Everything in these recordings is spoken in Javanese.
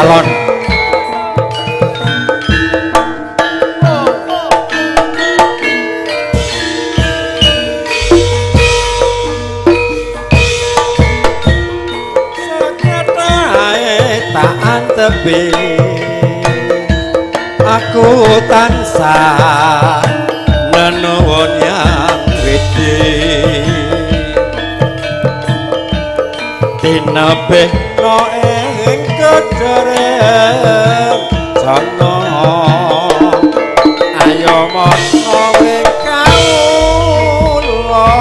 calon. Tak antepi aku tansah nenuwun yang widi tinebih no ing kedhereng sono ayo mono wing kawula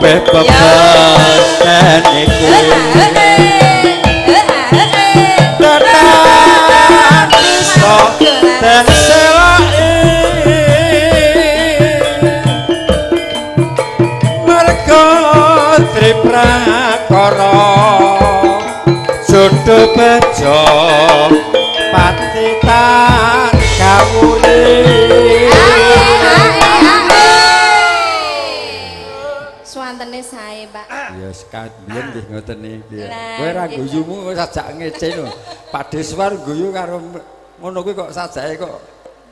bebesen iku tenan iso den selaki merga triprakara jodoh bejo patitan kawuli sae, Pak. Ya sekat biyen nggih ngoten niki. Kowe ra guyumu kok sajak ngece lho. Pak Deswar guyu karo ngono kuwi kok sajake kok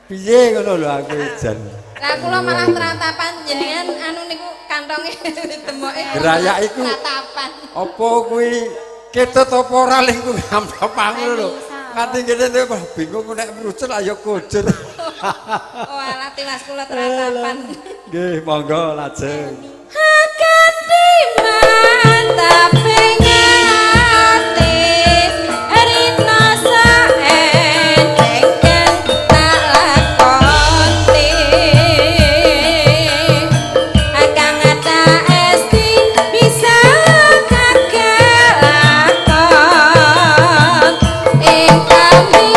piye ngono lho aku jan. Lah kula malah tratapan jenengan anu niku kantonge demoke. Gerayak iku tratapan. Apa kuwi ketut apa ora lingku amplop ngono lho. Nganti ngene kok bingung nek merucut ayo kujur. Oh alah tiwas kula tratapan. Nggih, monggo lajeng. Akan dimantap ngati rina saentengken tak lakoni akan ngata esti bisa kakelakon ing kami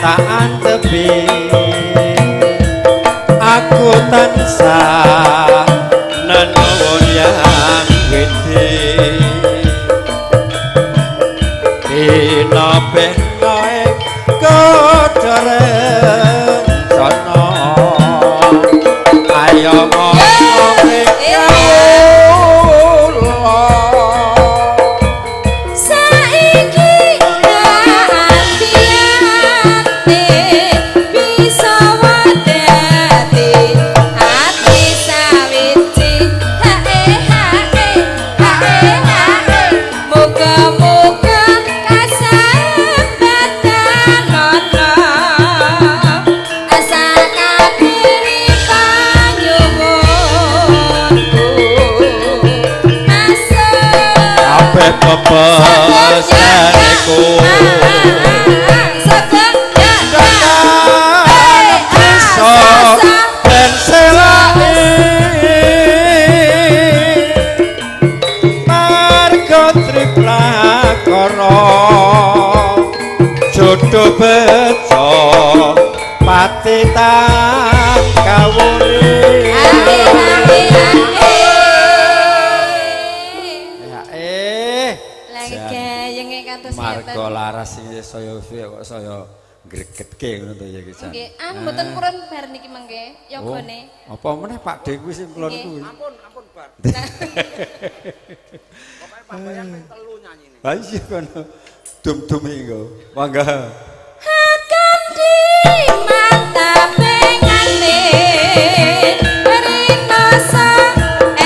tak antepi aku tansah nenuwun yang widi dinobeh noe kodhereng sono ayo ngomong pepesanku iso ben selaki marga triprakara jodoh bejo patitan kawuli marga laras sing saya kok saya gregetke ngono to ya iki jan. Nggih, mboten purun bar niki mengke yogane. Apa meneh Pak De kuwi sing kulon kuwi. Ampun bar. Pokoke pambayan ping 3 nyanyine. Ha iya kono. Dum-dum iki. Mangga. Akan dimantap ngene rina sae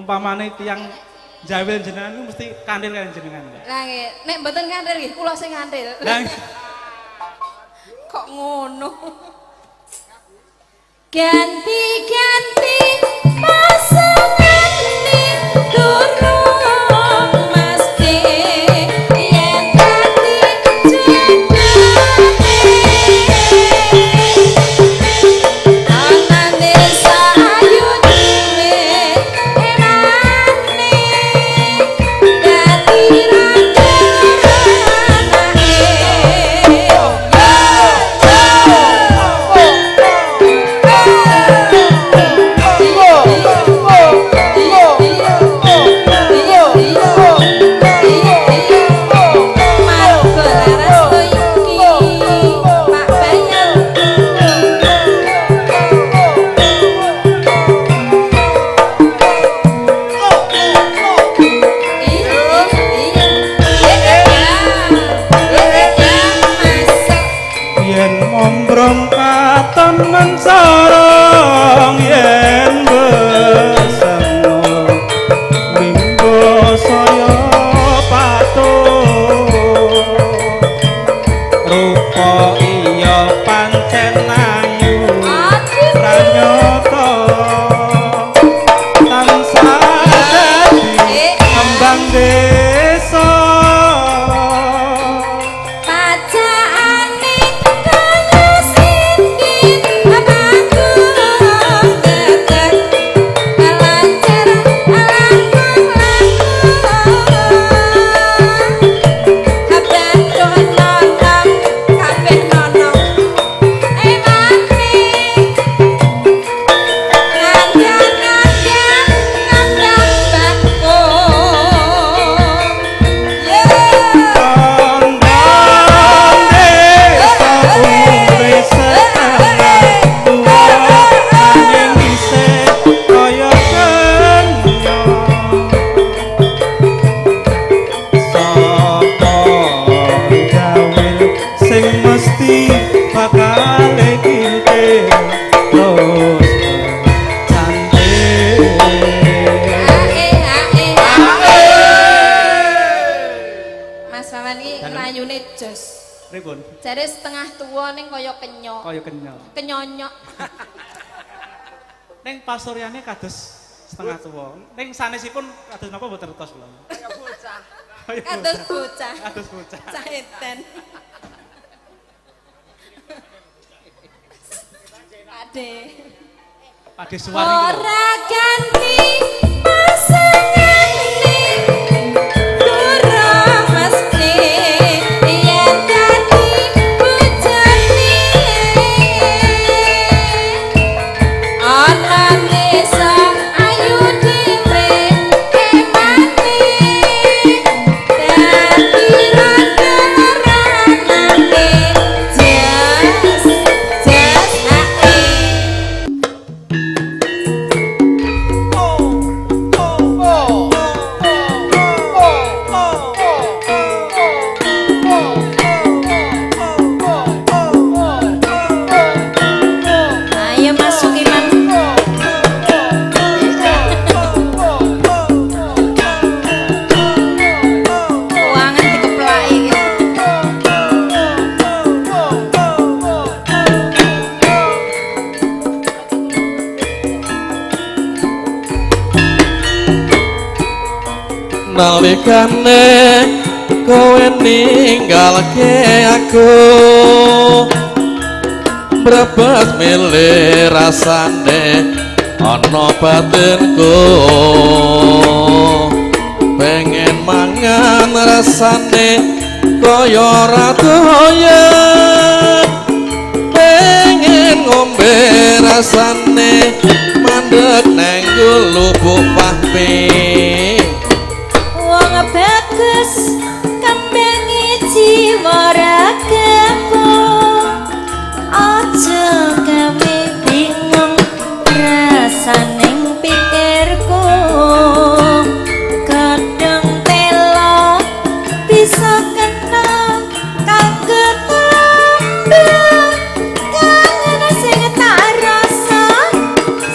umpamane tiyang jawil jenengan niku mesti kandil kalian jenengan. Lah nggih, nek mboten kandil nggih kula sing kandil. Lah kok ngono. Ganti-ganti pasangan ning durung mesti yen dadi jodohane. Ana desa ayu dhewe enane dadi ombrong katemen sarang yen beseno mimbo saya patuh rupa iya pancen ayu pranyata tansah dadi kembang desa jare setengah tua ning kaya kenyok. Kaya kenyok. Kenyonyok. Ning pasuryane kados setengah tua. Ning sanesipun kados napa mboten retos kula. Kaya bocah. Kados bocah. Kados bocah. Cah eten. Pade suwari. Ora ganti pasangan ning durung mesti yen dadi bojone. Ana desa ayu dhewe emane dadi rada-radane jas ae. Ayo masuk Iman. Uangan dikeplaki iki. Nalikane kowe ninggalke aku brebes milih rasane ana batinku pengen mangan rasane kaya ratoyan pengen ngombe rasane mandeg neng lubuk pahmi Wong bagus kambengi jiwa ragaku aja gawe bingung rasaning pikirku kadang telo bisa kena kangen kangen sing tak rasa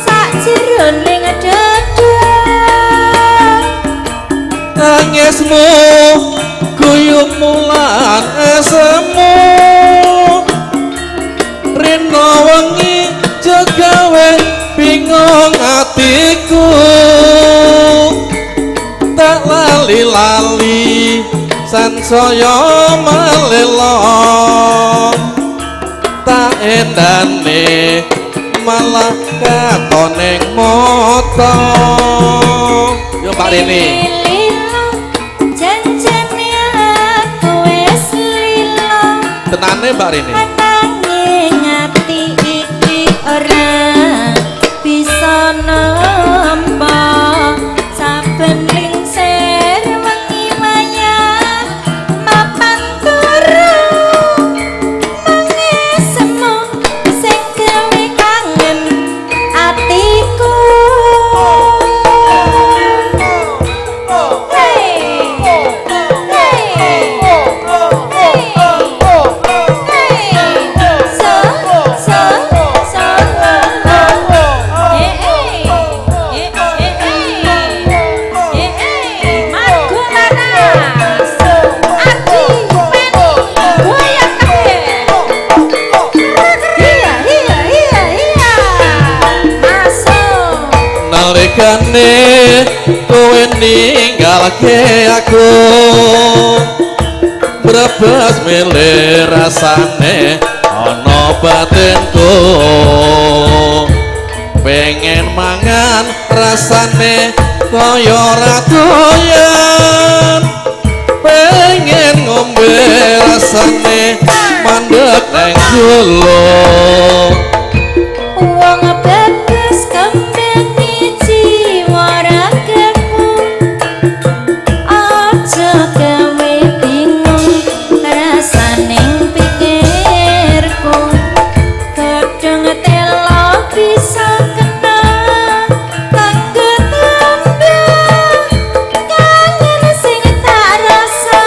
sak jeroning dada. tangismu guyubmu lan esemu rino wengi jegawe bingung atiku tak lali-lali sansaya melelo tak endane malah katoneng moto yo Pak Rini janjane aku wis lilo tenane Mbak Rini nanging ati iki ora bisa nampa saben lingsir wengi wayah mapan turu nangismu sing gawe kangen atiku nalikane kowe ninggalke aku brebes milih rasane ana batinku pengen mangan rasane kaya ora doyan pengen ngombe rasane mandek nang gulung wong bebas kembang jiwa ragaku aja gawe bingung rasaning pikirku kadang telo bisa kena kanggo tanda kangen sing tak rasa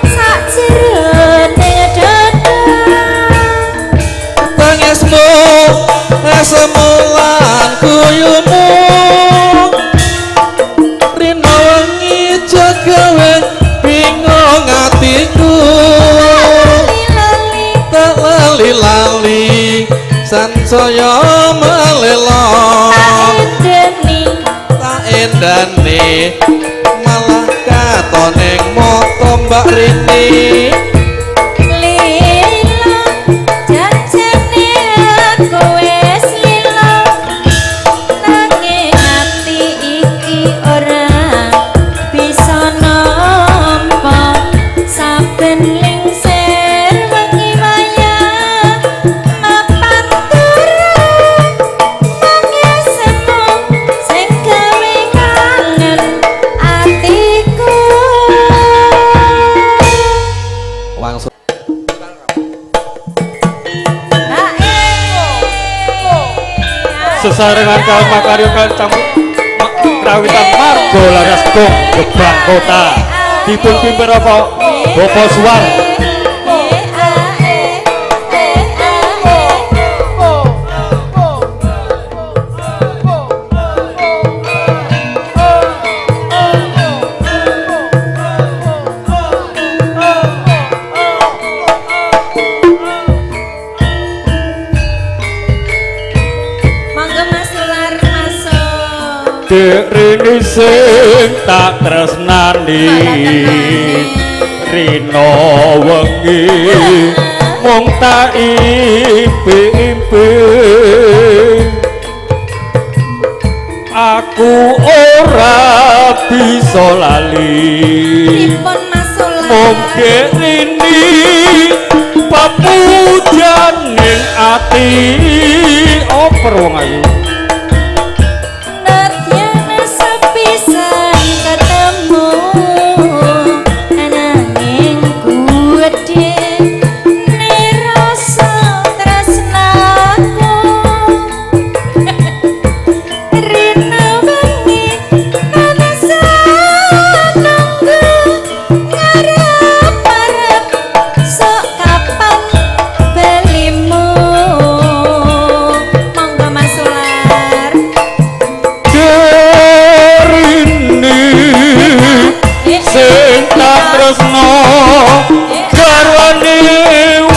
sak jerone dada tangismu semulan kuyumu rino wengi jagawe bingung atiku tak lali-lali sansaya melelo tak endane malah katoneng moto Mbak Rini sesarengan kaum makaryo kancam krawitan margo laras gong Gebang Kota dipun pimpin Bapak Suwar Rini sing tak tresnani rino wengi mung tak impi-impi aku ora bisa lali mungkin ini papujan ning ati oper wong ayu Sok kapan belimu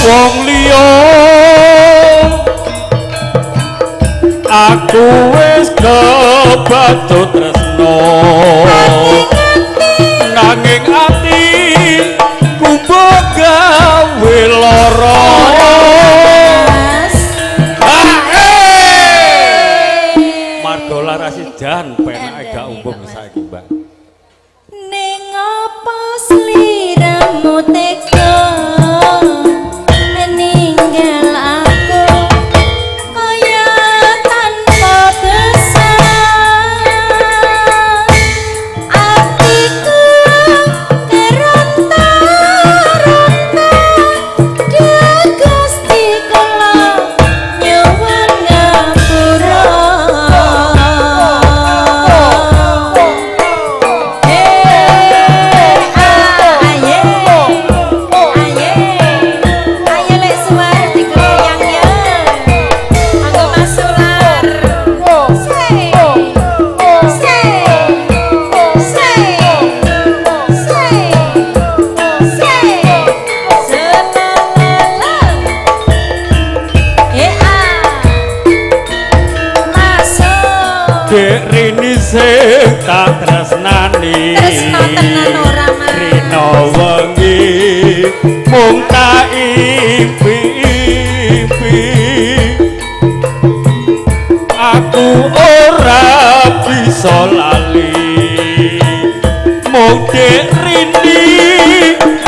wong liya aku wis kebatut tresno nanging ati kumbo gawe lara marga laras jan penake gak umum saiki Mbak ning apa sliramu tega ninggal aku kaya tanpa kesan atiku keronta-ronta dia Gusti kula nyuwun ngapura Dek rini sing tak tresnani tresno tenan ora mah rino wengi mung tak impi-impi aku ora bisa lali mung dek rini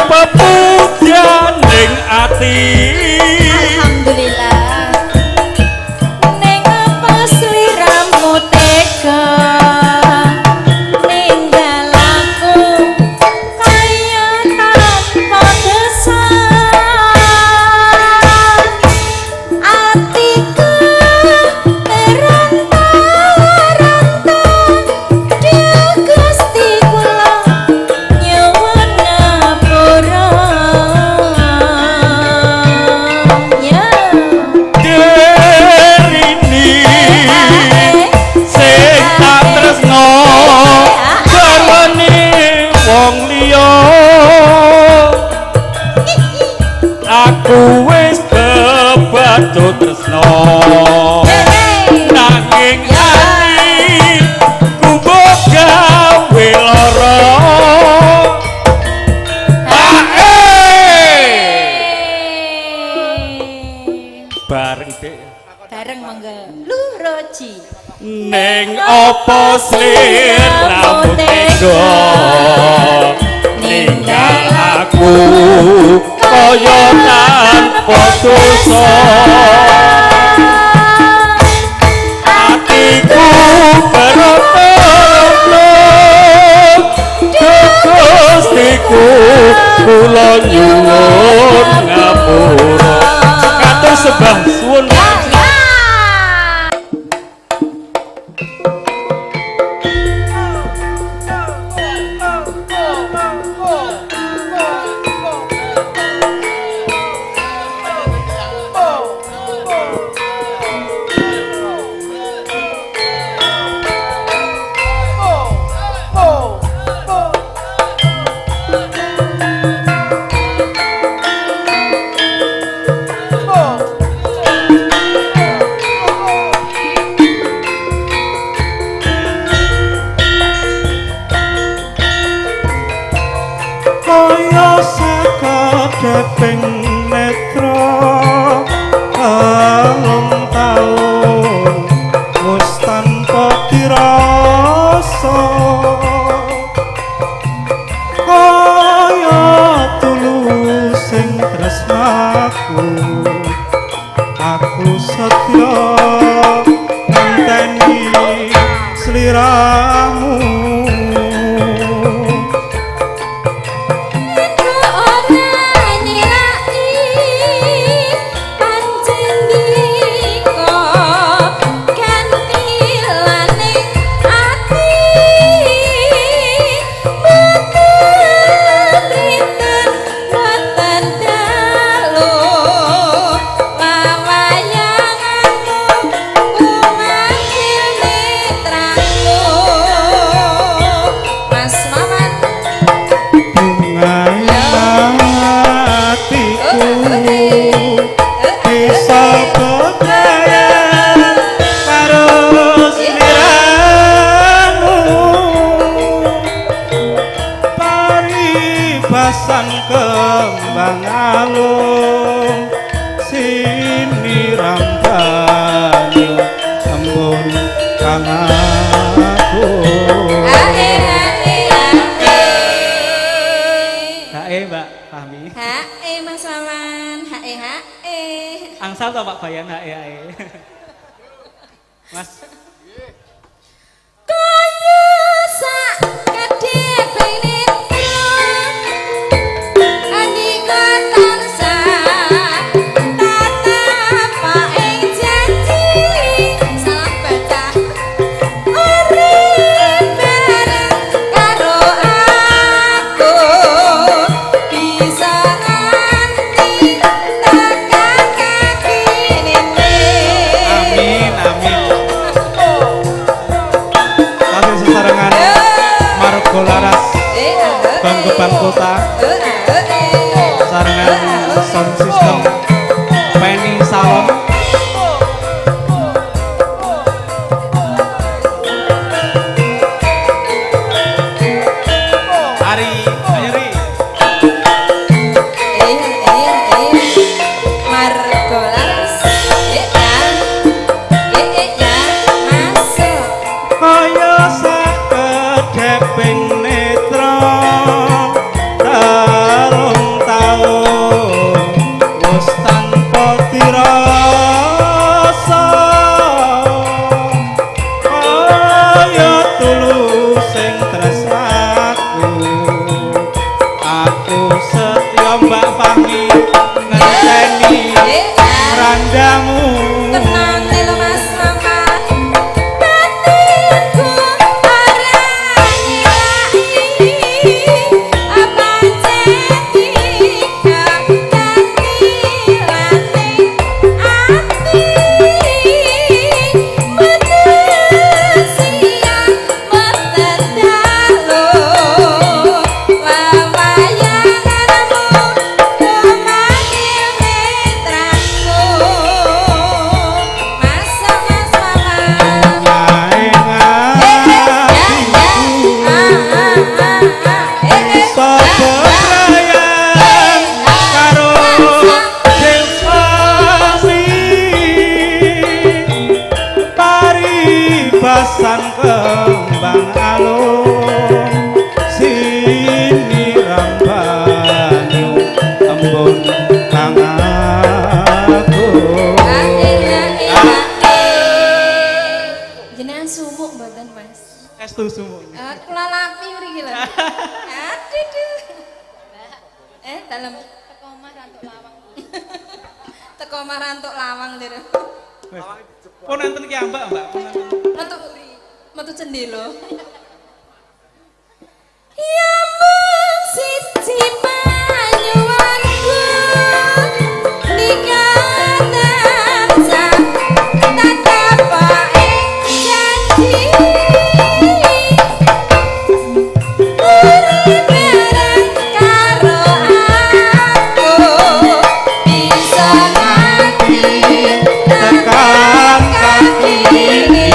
pepujaning ati alhamdulillah ning apa sliramu tega ninggal aku kaya tanpa kesan atiku teronta-ronta dia Gusti kula nyuwun ngapura ya derini sing tak tresno garwane wong liya aku wis kebatut tresno nanging ati kumbo gawe lara bareng Dik bareng monggo luroji ning apa sliramu tega ninggal aku kaya tanpa dosa atiku berotolo Gustiku kula nyuwun ngapura katur sembah suwun kaya sakadeping netra kalung taun wis tanpa dirasa kaya tulus sing tresnaku aku setya ngenteni sliramu Wawayanganmu ku manggil netraku Angsal to Pak Bayan hae. Mas. Kaya sak kadhek netra andika tansah tatap ing janji salah baca urip bareng karo aku bisa nganti tekan kaki nene. Amin amin. Kasih sesarengan Margo Laras Bangkeban Kota sarengan sound system Penny Salon. Ari Ayri Margolaras masuk kaya sakedheping netra tarung taun wis tanpa dirasa kaya tulus sing tresnaku aku setya mbak Fahmi ngenteni randamu tenang lo mas mama batinku arani apa jadi ganti lati ati meten siang meten dalu wawayanganmu memanggil netraku masa mas mama Basan kembang alun sini rambanyu embun kang agung. jenengan sumuk mboten mas Estu sumuk. kula lapi mriki lho aduh dalam teko omah rantuk lawang teko omah rantuk lawang lho Pun enten ki ambak, Mbak. metu cendela ya mung siji panyuwanku nikatan sak tatap ing janji urip bareng karo aku bisa nganti Tekan kaki ini.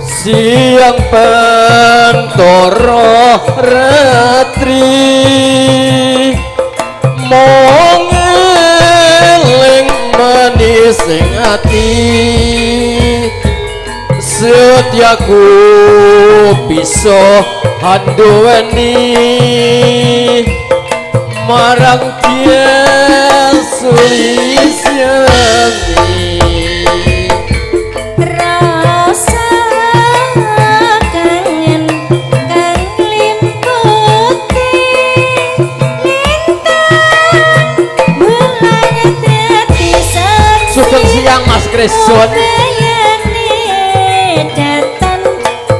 Siang pentoro retri mong eling manising ati setiaku bisa handuweni marang dia sulisyani Rasa kangen kang limputi lintang bulan dadi saksi Sugeng siang Mas Kreson bayane datan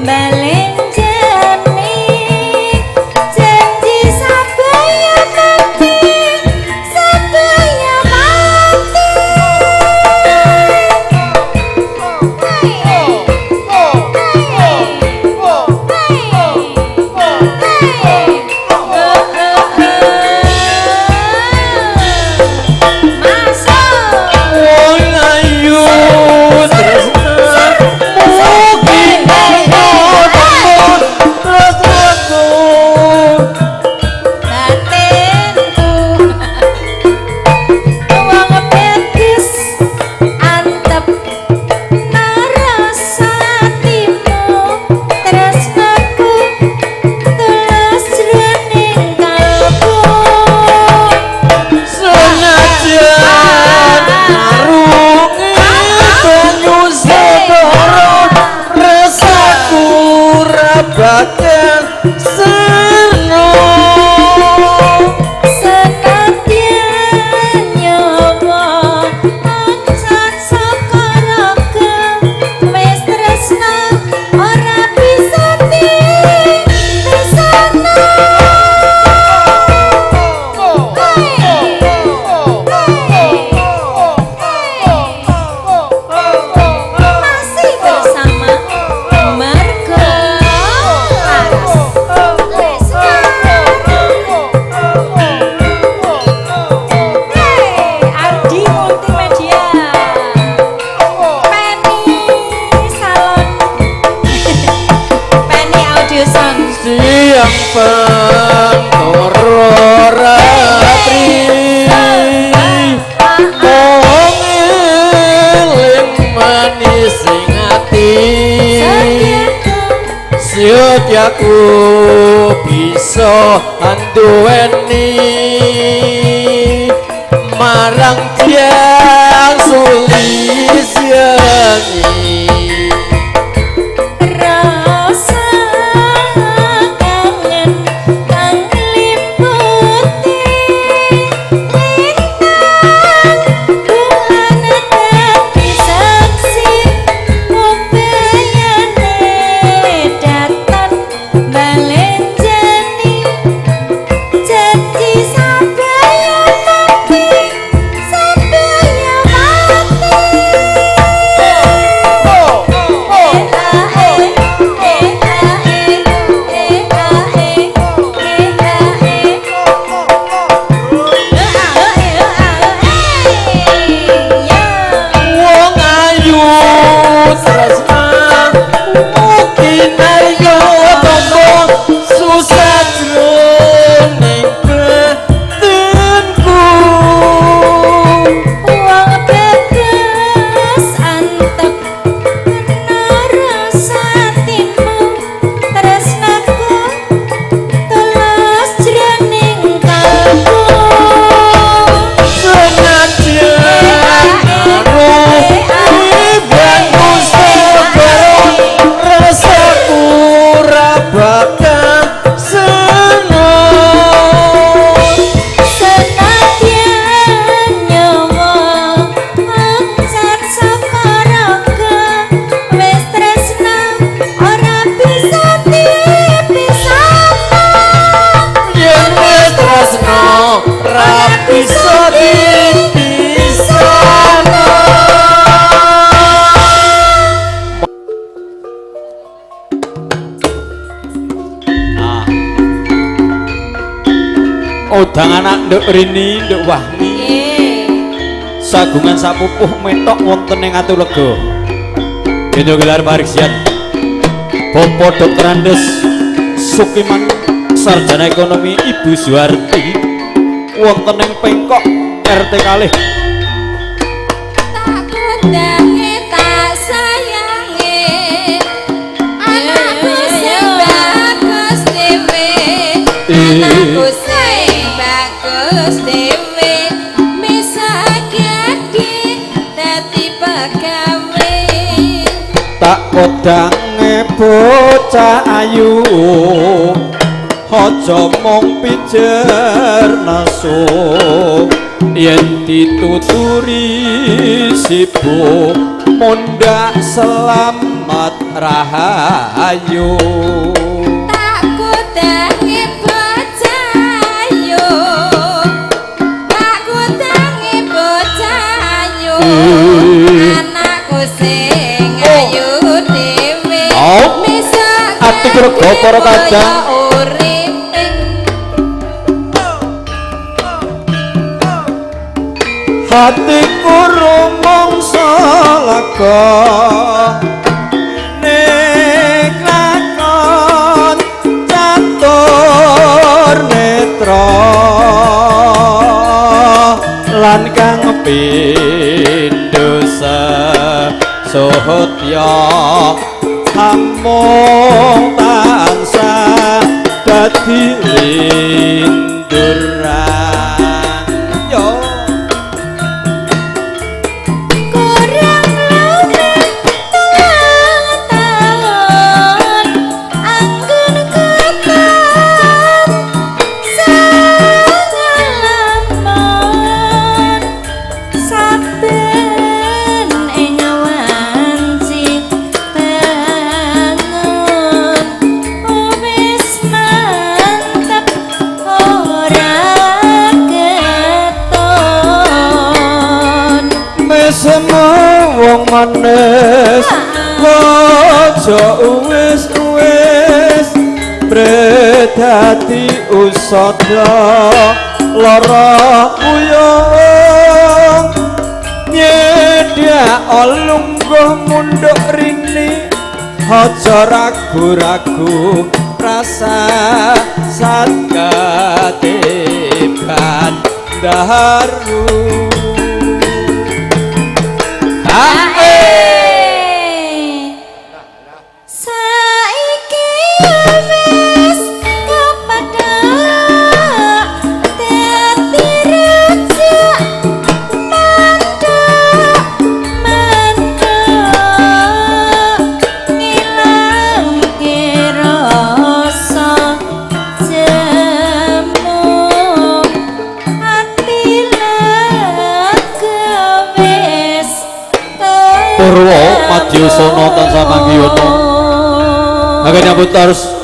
balenjani janji sabaya mati sabaya mati bagian seno senadyan nyawa angsat saka raga wis tresna ora bisa disana masih bersama Marga Laras Ardi Multimedia Penny Salon Penny Audio Sound siang pentoro ratri mongeling manis ing ati Setiaku bisa anduweni marang tiang sulisyani rasa kangen kang liputi lintang bulan dadi saksi upayane datang balenjani janji sabaya mati sabaya mati wong ayu tresna mungkin ayo tombo susah jroning batinku Wong tegas antep rasa atimu tresnaku tulus jroning kalbu senajan karo ibaku sabar rasaku ora bakal seneng senadyan nyawa angsat saka raga wis tresna ora bisa dipisahna yen wis tresno ra bisa dipisahno Odang anak nduk Rini nduk Wahmi sagungan sapupuh metok wonten ing Atulega dina gelar pariksian Bapak Dr. Andes Sukiman sarjana ekonomi Ibu Suwarti wonten ing Pengkok RT kalih tak kundange tak sayange anakku sing bagus dhewe anakku sing bagus dhewe bisa gede dadi pegawe tak kodange bocah ayu aja mung pijer nasu yen dituturi sibuk mundak selamat rahayu tak kundange bocah ayu tak kundange bocah ayu anakku sing ayu dhewe bisa ati grego para kadang hatiku rumangsa lega nek lakon catur netra lan kang pindho sahotya amung tansah dadi linduran yo kurang luwih 3 tahun anggur semu wong manis ojo uwis bredati usada lara uyung nyedak lungguh munduk rini aja ragu-ragu rasa satketeban daharu saiki wis kepada dadi raja manda ngilangke rasa jemu ati lagawis Purwo Madyusana tansah manggiyono. Akan nyambut harus